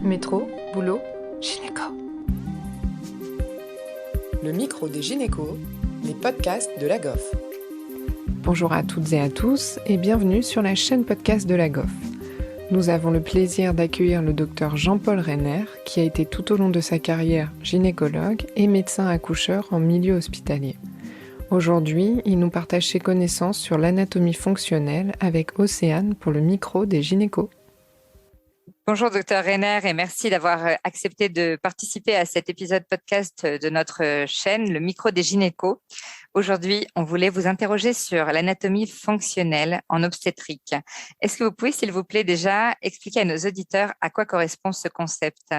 Métro, boulot, gynéco. Le micro des gynécos, les podcasts de la GOF. Bonjour à toutes et à tous et bienvenue sur la chaîne podcast de la GOF. Nous avons le plaisir d'accueillir le docteur Jean-Paul Reiner, qui a été tout au long de sa carrière gynécologue et médecin accoucheur en milieu hospitalier. Aujourd'hui, il nous partage ses connaissances sur l'anatomie fonctionnelle avec Océane pour le micro des gynécos. Bonjour docteur Reiner et merci d'avoir accepté de participer à cet épisode podcast de notre chaîne, le micro des gynécos. Aujourd'hui, on voulait vous interroger sur l'anatomie fonctionnelle en obstétrique. Est-ce que vous pouvez, s'il vous plaît, déjà expliquer à nos auditeurs à quoi correspond ce concept ?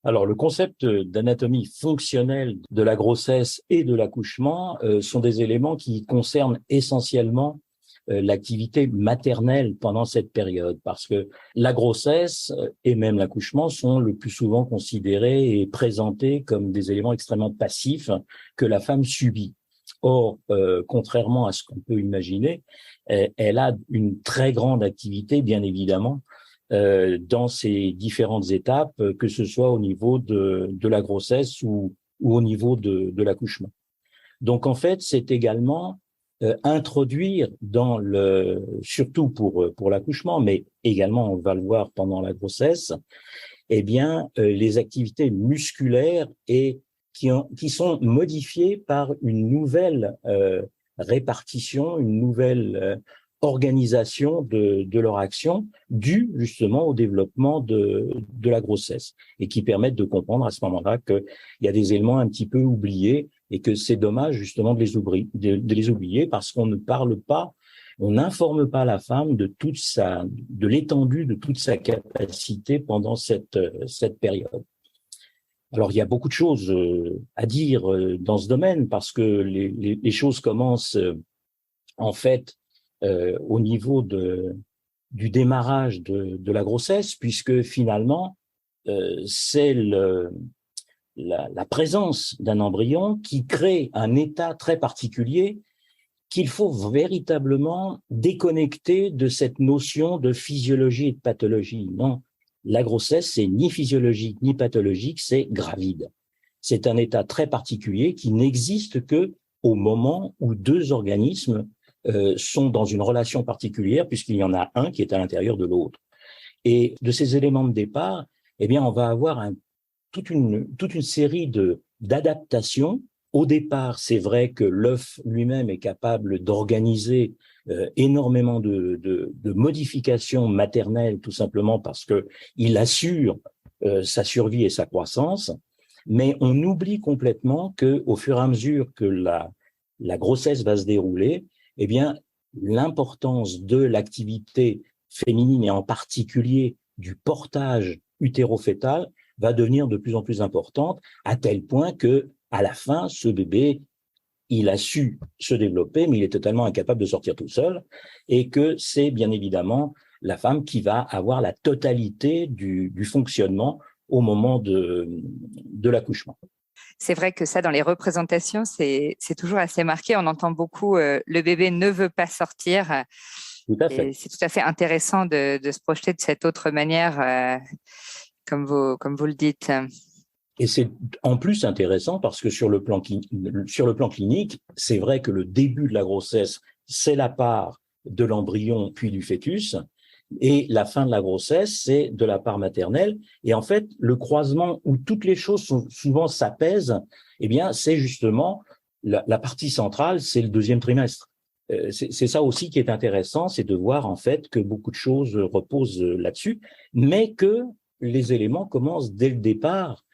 Alors, le concept d'anatomie fonctionnelle de la grossesse et de l'accouchement sont des éléments qui concernent essentiellement l'activité maternelle pendant cette période, parce que la grossesse et même l'accouchement sont le plus souvent considérés et présentés comme des éléments extrêmement passifs que la femme subit. Or, contrairement à ce qu'on peut imaginer, elle a une très grande activité, bien évidemment, dans ces différentes étapes, que ce soit au niveau de la grossesse ou au niveau de l'accouchement. Donc, en fait, c'est également introduire surtout pour l'accouchement, mais également, on va le voir pendant la grossesse, les activités musculaires et qui sont modifiées par une nouvelle répartition, une nouvelle organisation de leur action due justement au développement de la grossesse et qui permettent de comprendre à ce moment-là qu'il y a des éléments un petit peu oubliés et que c'est dommage justement de les oublier parce qu'on ne parle pas, on n'informe pas la femme de l'étendue de toute sa capacité pendant cette période. Alors, il y a beaucoup de choses à dire dans ce domaine parce que les choses commencent en fait au niveau du démarrage de la grossesse, puisque finalement, c'est la présence d'un embryon qui crée un état très particulier qu'il faut véritablement déconnecter de cette notion de physiologie et de pathologie. Non, la grossesse, c'est ni physiologique ni pathologique, c'est gravide. C'est un état très particulier qui n'existe que au moment où deux organismes sont dans une relation particulière, puisqu'il y en a un qui est à l'intérieur de l'autre. Et de ces éléments de départ, on va avoir toute une série d'adaptations. Au départ, c'est vrai que l'œuf lui-même est capable d'organiser énormément de modifications maternelles, tout simplement parce que il assure sa survie et sa croissance. Mais on oublie complètement que, au fur et à mesure que la grossesse va se dérouler, l'importance de l'activité féminine et en particulier du portage utéro-fœtal va devenir de plus en plus importante, à tel point que, à la fin, ce bébé, il a su se développer, mais il est totalement incapable de sortir tout seul, et que c'est bien évidemment la femme qui va avoir la totalité du fonctionnement au moment de l'accouchement. C'est vrai que ça, dans les représentations, c'est toujours assez marqué. On entend beaucoup le bébé ne veut pas sortir. Tout à fait. Et c'est tout à fait intéressant de se projeter de cette autre manière, comme vous le dites. Et c'est en plus intéressant parce que sur le plan clinique, c'est vrai que le début de la grossesse, c'est la part de l'embryon puis du fœtus. Et la fin de la grossesse, c'est de la part maternelle. Et en fait, le croisement où toutes les choses souvent s'apaisent, c'est justement la partie centrale, c'est le deuxième trimestre. C'est ça aussi qui est intéressant, c'est de voir en fait que beaucoup de choses reposent là-dessus, mais que les éléments commencent dès le départ.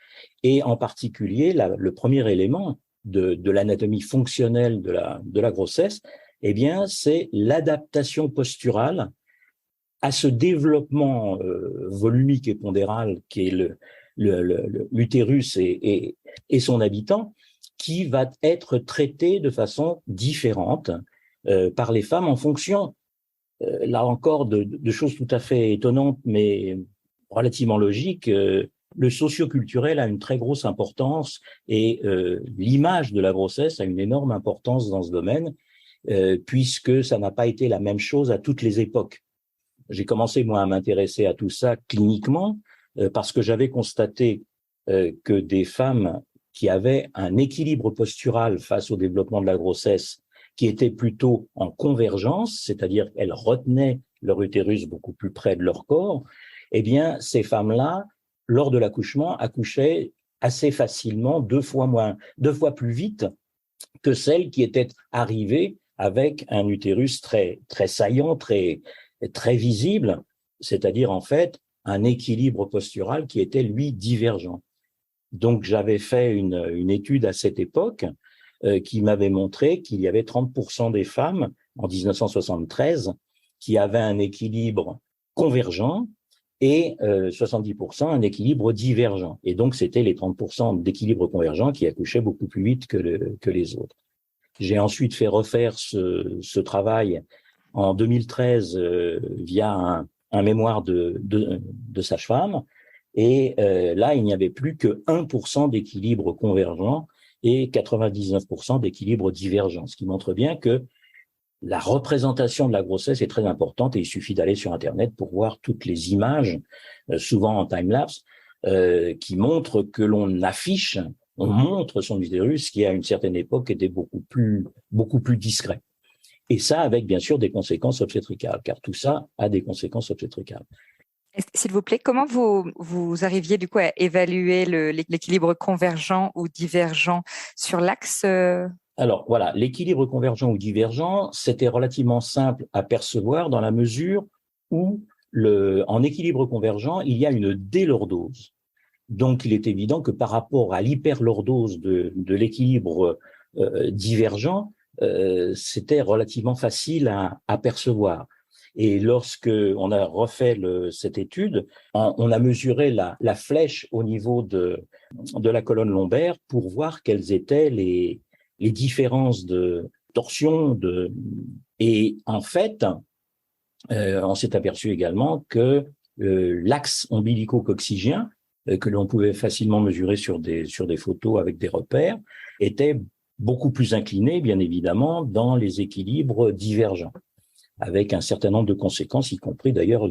Et en particulier, le premier élément de l'anatomie fonctionnelle de la grossesse, c'est l'adaptation posturale à ce développement volumique et pondéral qui est l'utérus et son habitant, qui va être traité de façon différente par les femmes en fonction, là encore, de choses tout à fait étonnantes, mais relativement logiques. Le socio-culturel a une très grosse importance et l'image de la grossesse a une énorme importance dans ce domaine, puisque ça n'a pas été la même chose à toutes les époques. J'ai commencé, moi, à m'intéresser à tout ça cliniquement parce que j'avais constaté que des femmes qui avaient un équilibre postural face au développement de la grossesse qui était plutôt en convergence, c'est-à-dire qu'elles retenaient leur utérus beaucoup plus près de leur corps, eh bien, ces femmes-là, lors de l'accouchement, accouchaient assez facilement, deux fois plus vite que celles qui étaient arrivées avec un utérus très, très saillant, très, très visible, c'est-à-dire en fait un équilibre postural qui était, lui, divergent. Donc, j'avais fait une étude à cette époque qui m'avait montré qu'il y avait 30% des femmes, en 1973, qui avaient un équilibre convergent et 70% un équilibre divergent. Et donc, c'était les 30% d'équilibre convergent qui accouchaient beaucoup plus vite que les autres. J'ai ensuite fait refaire ce travail en 2013 via un mémoire de sage-femme. Et là, il n'y avait plus que 1% d'équilibre convergent et 99% d'équilibre divergent, ce qui montre bien que la représentation de la grossesse est très importante et il suffit d'aller sur Internet pour voir toutes les images, souvent en time-lapse, qui montrent que l'on affiche, on montre son utérus qui, à une certaine époque, était beaucoup plus discret. Et ça avec, bien sûr, des conséquences obstétricales, car tout ça a des conséquences obstétricales. S'il vous plaît, comment vous arriviez du coup à évaluer l'équilibre convergent ou divergent sur l'axe Alors voilà, l'équilibre convergent ou divergent, c'était relativement simple à percevoir dans la mesure où en équilibre convergent, il y a une délordose. Donc il est évident que par rapport à l'hyperlordose de l'équilibre divergent, c'était relativement facile à percevoir. Et lorsque on a refait cette étude, on a mesuré la flèche au niveau de la colonne lombaire pour voir quelles étaient les différences de torsion. Et en fait, on s'est aperçu également que l'axe ombilico-coccygien, que l'on pouvait facilement mesurer sur des photos avec des repères, était beaucoup plus incliné, bien évidemment, dans les équilibres divergents, avec un certain nombre de conséquences, y compris d'ailleurs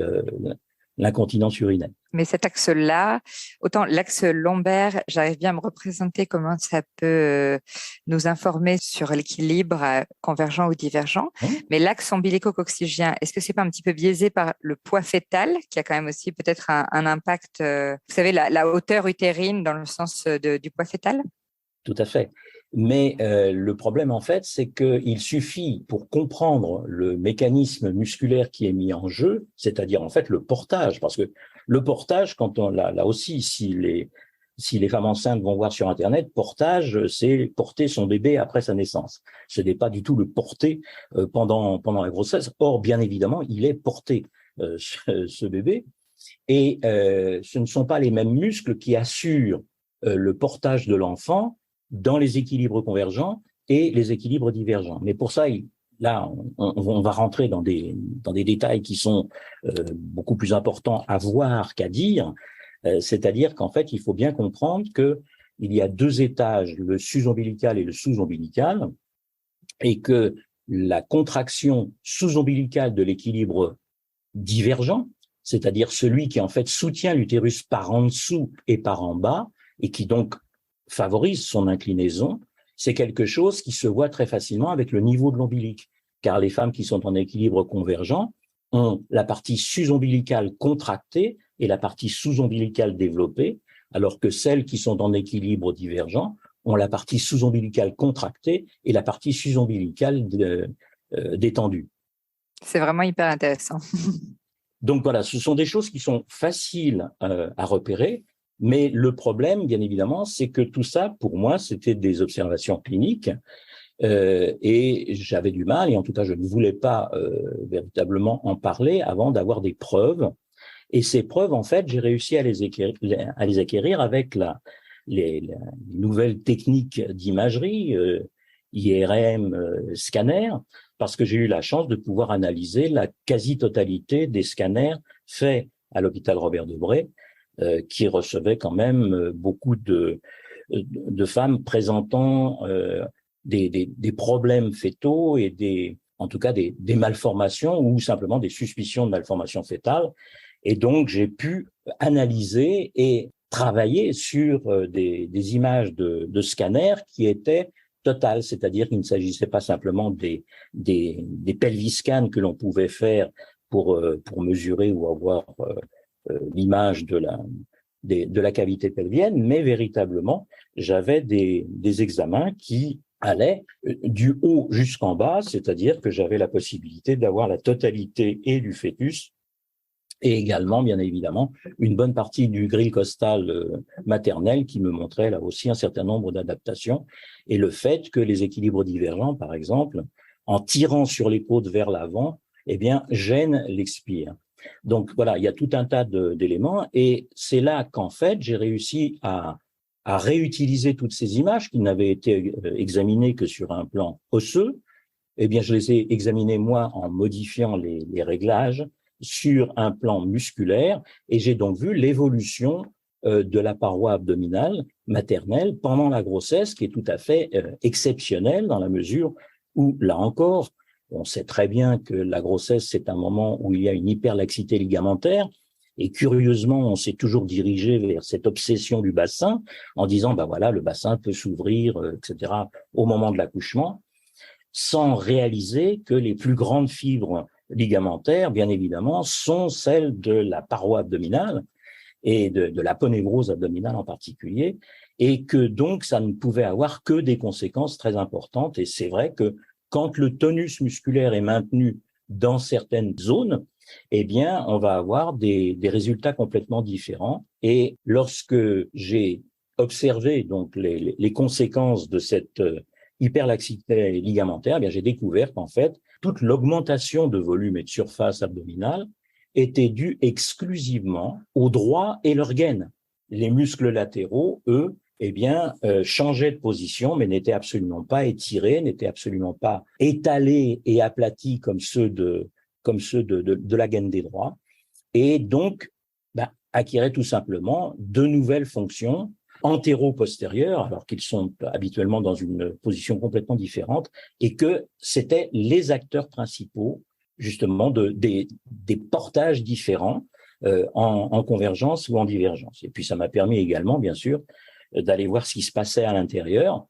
l'incontinence urinaire. Mais cet axe-là, autant l'axe lombaire, j'arrive bien à me représenter comment ça peut nous informer sur l'équilibre convergent ou divergent. Mais l'axe ombilico-coccygien, est-ce que c'est pas un petit peu biaisé par le poids fœtal, qui a quand même aussi peut-être un impact, vous savez, la hauteur utérine dans le sens du poids fœtal? Tout à fait. Mais le problème, en fait, c'est qu'il suffit, pour comprendre le mécanisme musculaire qui est mis en jeu, c'est-à-dire en fait le portage, parce que le portage, quand on là aussi, si les femmes enceintes vont voir sur Internet, portage, c'est porter son bébé après sa naissance. Ce n'est pas du tout le porter pendant la grossesse. Or, bien évidemment, il est porté, ce bébé, et ce ne sont pas les mêmes muscles qui assurent le portage de l'enfant dans les équilibres convergents et les équilibres divergents. Mais pour ça, là, on va rentrer dans des détails qui sont beaucoup plus importants à voir qu'à dire. C'est-à-dire qu'en fait, il faut bien comprendre que il y a deux étages, le sus-ombilical et le sous-ombilical, et que la contraction sous-ombilicale de l'équilibre divergent, c'est-à-dire celui qui en fait soutient l'utérus par en dessous et par en bas, et qui donc favorise son inclinaison, c'est quelque chose qui se voit très facilement avec le niveau de l'ombilic, car les femmes qui sont en équilibre convergent ont la partie sus-ombilicale contractée et la partie sous-ombilicale développée, alors que celles qui sont en équilibre divergent ont la partie sous-ombilicale contractée et la partie sus-ombilicale détendue. C'est vraiment hyper intéressant. Donc voilà, ce sont des choses qui sont faciles à repérer. Mais le problème, bien évidemment, c'est que tout ça, pour moi, c'était des observations cliniques et j'avais du mal, et en tout cas, je ne voulais pas véritablement en parler avant d'avoir des preuves. Et ces preuves, en fait, j'ai réussi à les acquérir avec les nouvelles techniques d'imagerie, IRM, scanner, parce que j'ai eu la chance de pouvoir analyser la quasi-totalité des scanners faits à l'hôpital Robert Debré, qui recevait quand même beaucoup de femmes présentant des problèmes fœtaux et en tout cas des malformations ou simplement des suspicions de malformations fœtales. Et donc, j'ai pu analyser et travailler sur des images de scanners qui étaient totales, c'est-à-dire qu'il ne s'agissait pas simplement des pelviscans que l'on pouvait faire pour mesurer ou avoir l'image de la cavité pelvienne, mais véritablement, j'avais des examens qui allaient du haut jusqu'en bas, c'est-à-dire que j'avais la possibilité d'avoir la totalité et du fœtus et également, bien évidemment, une bonne partie du grille costal maternel qui me montrait là aussi un certain nombre d'adaptations et le fait que les équilibres divergents, par exemple, en tirant sur les côtes vers l'avant, eh bien, gênent l'expire. Donc voilà, il y a tout un tas d'éléments et c'est là qu'en fait, j'ai réussi à réutiliser toutes ces images qui n'avaient été examinées que sur un plan osseux. Eh bien, je les ai examinées, moi, en modifiant les réglages sur un plan musculaire et j'ai donc vu l'évolution de la paroi abdominale maternelle pendant la grossesse qui est tout à fait exceptionnelle dans la mesure où, là encore, on sait très bien que la grossesse, c'est un moment où il y a une hyperlaxité ligamentaire et curieusement, on s'est toujours dirigé vers cette obsession du bassin en disant, ben voilà, le bassin peut s'ouvrir, etc., au moment de l'accouchement, sans réaliser que les plus grandes fibres ligamentaires, bien évidemment, sont celles de la paroi abdominale et de l'aponévrose abdominale en particulier, et que donc ça ne pouvait avoir que des conséquences très importantes. Et c'est vrai que quand le tonus musculaire est maintenu dans certaines zones, eh bien, on va avoir des résultats complètement différents. Et lorsque j'ai observé donc les conséquences de cette hyperlaxité ligamentaire, eh bien, j'ai découvert qu'en fait, toute l'augmentation de volume et de surface abdominale était due exclusivement aux droits et leurs gaines. Les muscles latéraux, eux, eh bien, changeaient de position, mais n'étaient absolument pas étirés, n'étaient absolument pas étalés et aplatis comme ceux de la gaine des droits, et donc acquéraient tout simplement de nouvelles fonctions antéro-postérieures, alors qu'ils sont habituellement dans une position complètement différente, et que c'était les acteurs principaux, justement, des portages différents en convergence ou en divergence. Et puis, ça m'a permis également, bien sûr, d'aller voir ce qui se passait à l'intérieur,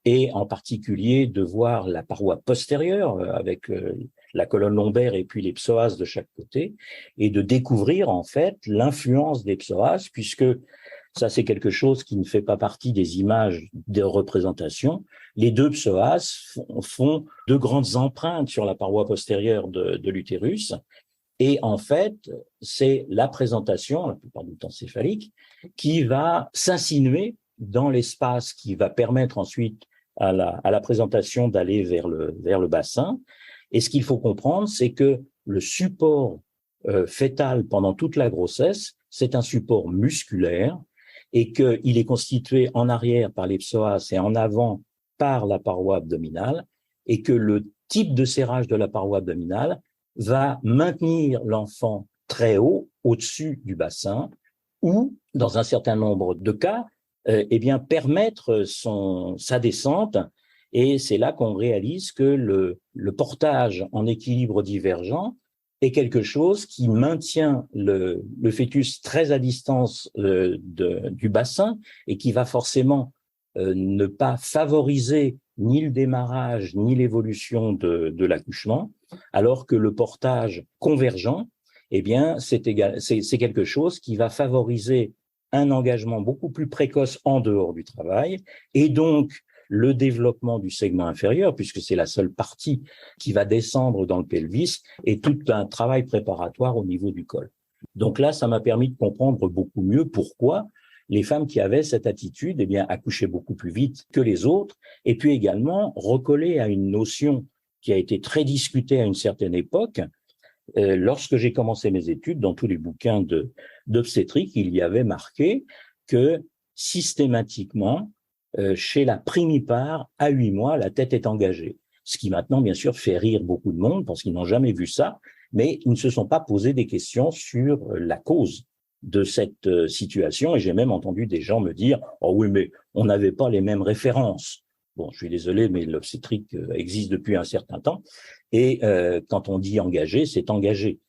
et en particulier de voir la paroi postérieure avec la colonne lombaire et puis les psoas de chaque côté, et de découvrir en fait l'influence des psoas, puisque ça c'est quelque chose qui ne fait pas partie des images de représentation. Les deux psoas font de grandes empreintes sur la paroi postérieure de l'utérus, et en fait, c'est la présentation, la plupart du temps céphalique, qui va s'insinuer dans l'espace qui va permettre ensuite à la présentation d'aller vers le bassin. Et ce qu'il faut comprendre, c'est que le support fœtal pendant toute la grossesse, c'est un support musculaire et qu'il est constitué en arrière par les psoas et en avant par la paroi abdominale, et que le type de serrage de la paroi abdominale va maintenir l'enfant très haut, au-dessus du bassin, ou, dans un certain nombre de cas, eh bien, permettre sa descente. Et c'est là qu'on réalise que le portage en équilibre divergent est quelque chose qui maintient le fœtus très à distance du bassin et qui va forcément ne pas favoriser ni le démarrage ni l'évolution de l'accouchement, alors que le portage convergent, eh bien, c'est quelque chose qui va favoriser un engagement beaucoup plus précoce en dehors du travail, et donc le développement du segment inférieur, puisque c'est la seule partie qui va descendre dans le pelvis, et tout un travail préparatoire au niveau du col. Donc là, ça m'a permis de comprendre beaucoup mieux pourquoi les femmes qui avaient cette attitude, eh bien, accouchaient beaucoup plus vite que les autres, et puis également recoller à une notion qui a été très discutée à une certaine époque. Lorsque j'ai commencé mes études, dans tous les bouquins d'obstétrique, il y avait marqué que systématiquement, chez la primipare, à 8 mois, la tête est engagée. Ce qui maintenant, bien sûr, fait rire beaucoup de monde parce qu'ils n'ont jamais vu ça, mais ils ne se sont pas posé des questions sur la cause de cette situation. Et j'ai même entendu des gens me dire « Oh oui, mais on n'avait pas les mêmes références ». Bon, je suis désolé, mais l'obstétrique existe depuis un certain temps. Et quand on dit engagé, c'est engagé.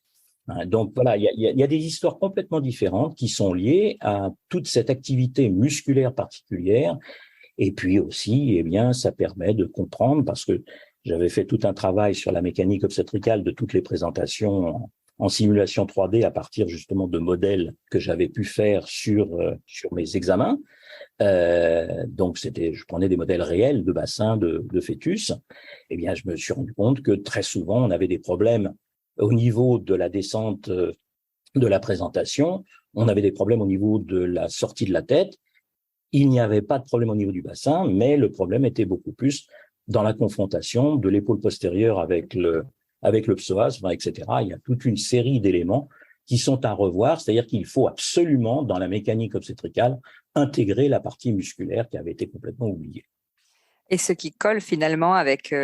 Donc voilà, il y a des histoires complètement différentes qui sont liées à toute cette activité musculaire particulière. Et puis aussi, eh bien, ça permet de comprendre, parce que j'avais fait tout un travail sur la mécanique obstétricale de toutes les présentations en simulation 3D à partir justement de modèles que j'avais pu faire sur mes examens. Donc je prenais des modèles réels de bassins de fœtus. Eh bien, je me suis rendu compte que très souvent, on avait des problèmes au niveau de la descente de la présentation, on avait des problèmes au niveau de la sortie de la tête. Il n'y avait pas de problème au niveau du bassin, mais le problème était beaucoup plus dans la confrontation de l'épaule postérieure avec le psoas, etc. Il y a toute une série d'éléments qui sont à revoir, c'est-à-dire qu'il faut absolument, dans la mécanique obstétricale, intégrer la partie musculaire qui avait été complètement oubliée. Et ce qui colle finalement avec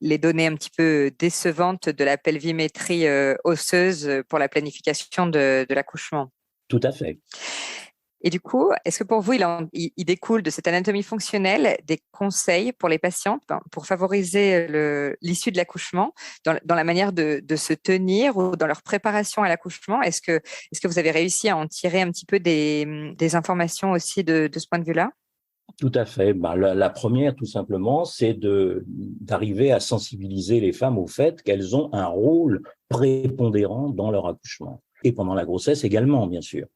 les données un petit peu décevantes de la pelvimétrie osseuse pour la planification de l'accouchement. Tout à fait. Et du coup, est-ce que pour vous, il découle de cette anatomie fonctionnelle des conseils pour les patientes pour favoriser l'issue de l'accouchement dans la manière de se tenir ou dans leur préparation à l'accouchement? Est-ce que vous avez réussi à en tirer un petit peu des informations aussi de ce point de vue-là? Tout à fait. La première, tout simplement, c'est d'arriver à sensibiliser les femmes au fait qu'elles ont un rôle prépondérant dans leur accouchement. Et pendant la grossesse également, bien sûr.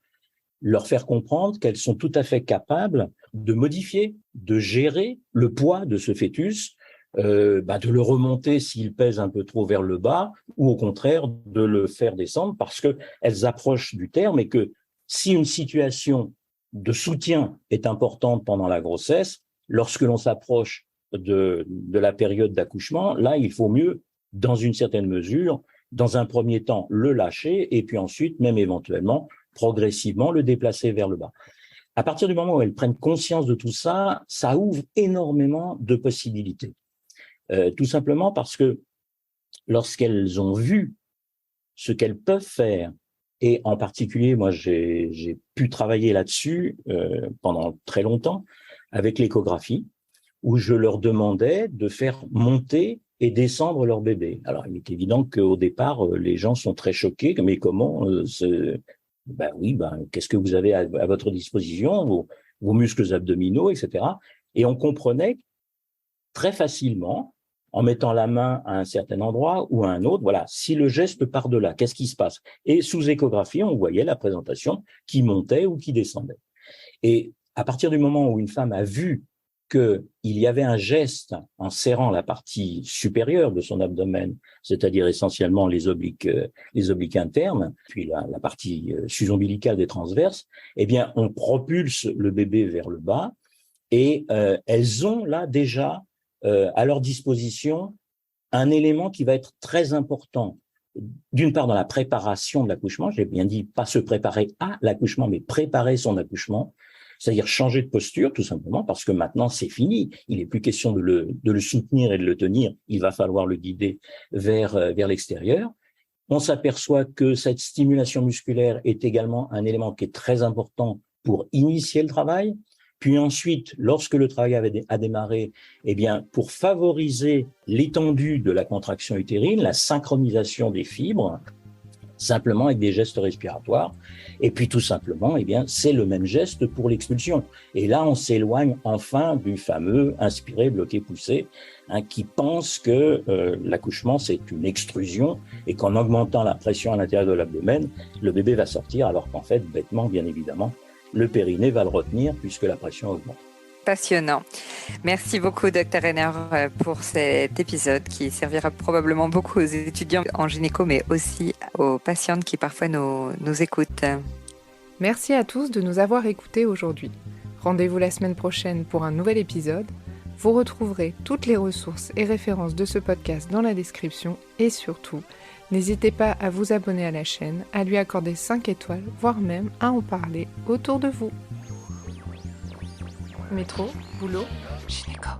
Leur faire comprendre qu'elles sont tout à fait capables de modifier, de gérer le poids de ce fœtus, de le remonter s'il pèse un peu trop vers le bas, ou au contraire de le faire descendre parce qu'elles approchent du terme et que si une situation de soutien est importante pendant la grossesse, lorsque l'on s'approche de la période d'accouchement, là, il faut mieux, dans une certaine mesure, dans un premier temps, le lâcher et puis ensuite, même éventuellement, progressivement le déplacer vers le bas. À partir du moment où elles prennent conscience de tout ça, ça ouvre énormément de possibilités. Tout simplement parce que lorsqu'elles ont vu ce qu'elles peuvent faire, et en particulier, moi, j'ai pu travailler là-dessus pendant très longtemps avec l'échographie, où je leur demandais de faire monter et descendre leur bébé. Alors, il est évident qu'au départ, les gens sont très choqués, mais comment qu'est-ce que vous avez à votre disposition, vos muscles abdominaux, etc. Et on comprenait très facilement, en mettant la main à un certain endroit ou à un autre, voilà, si le geste part de là, qu'est-ce qui se passe? Et sous échographie, on voyait la présentation qui montait ou qui descendait. Et à partir du moment où une femme a vu qu'il y avait un geste en serrant la partie supérieure de son abdomen, c'est-à-dire essentiellement les obliques internes, puis la partie sus-ombilicale des transverses, eh bien, on propulse le bébé vers le bas et elles ont là déjà à leur disposition un élément qui va être très important. D'une part, dans la préparation de l'accouchement, j'ai bien dit pas se préparer à l'accouchement, mais préparer son accouchement, c'est-à-dire changer de posture, tout simplement, parce que maintenant, c'est fini. Il n'est plus question de le soutenir et de le tenir. Il va falloir le guider vers l'extérieur. On s'aperçoit que cette stimulation musculaire est également un élément qui est très important pour initier le travail. Puis ensuite, lorsque le travail a démarré, eh bien, pour favoriser l'étendue de la contraction utérine, la synchronisation des fibres, simplement avec des gestes respiratoires. Et puis tout simplement, eh bien, c'est le même geste pour l'expulsion. Et là, on s'éloigne enfin du fameux inspirer, bloquer, pousser, qui pense que l'accouchement, c'est une extrusion et qu'en augmentant la pression à l'intérieur de l'abdomen, le bébé va sortir, alors qu'en fait, bêtement, bien évidemment, le périnée va le retenir puisque la pression augmente. Passionnant. Merci beaucoup, Dr Renner, pour cet épisode qui servira probablement beaucoup aux étudiants en gynéco, mais aussi aux patientes qui parfois nous écoutent. Merci à tous de nous avoir écoutés aujourd'hui. Rendez-vous la semaine prochaine pour un nouvel épisode. Vous retrouverez toutes les ressources et références de ce podcast dans la description et surtout, n'hésitez pas à vous abonner à la chaîne, à lui accorder 5 étoiles, voire même à en parler autour de vous. Métro, boulot, gynéco.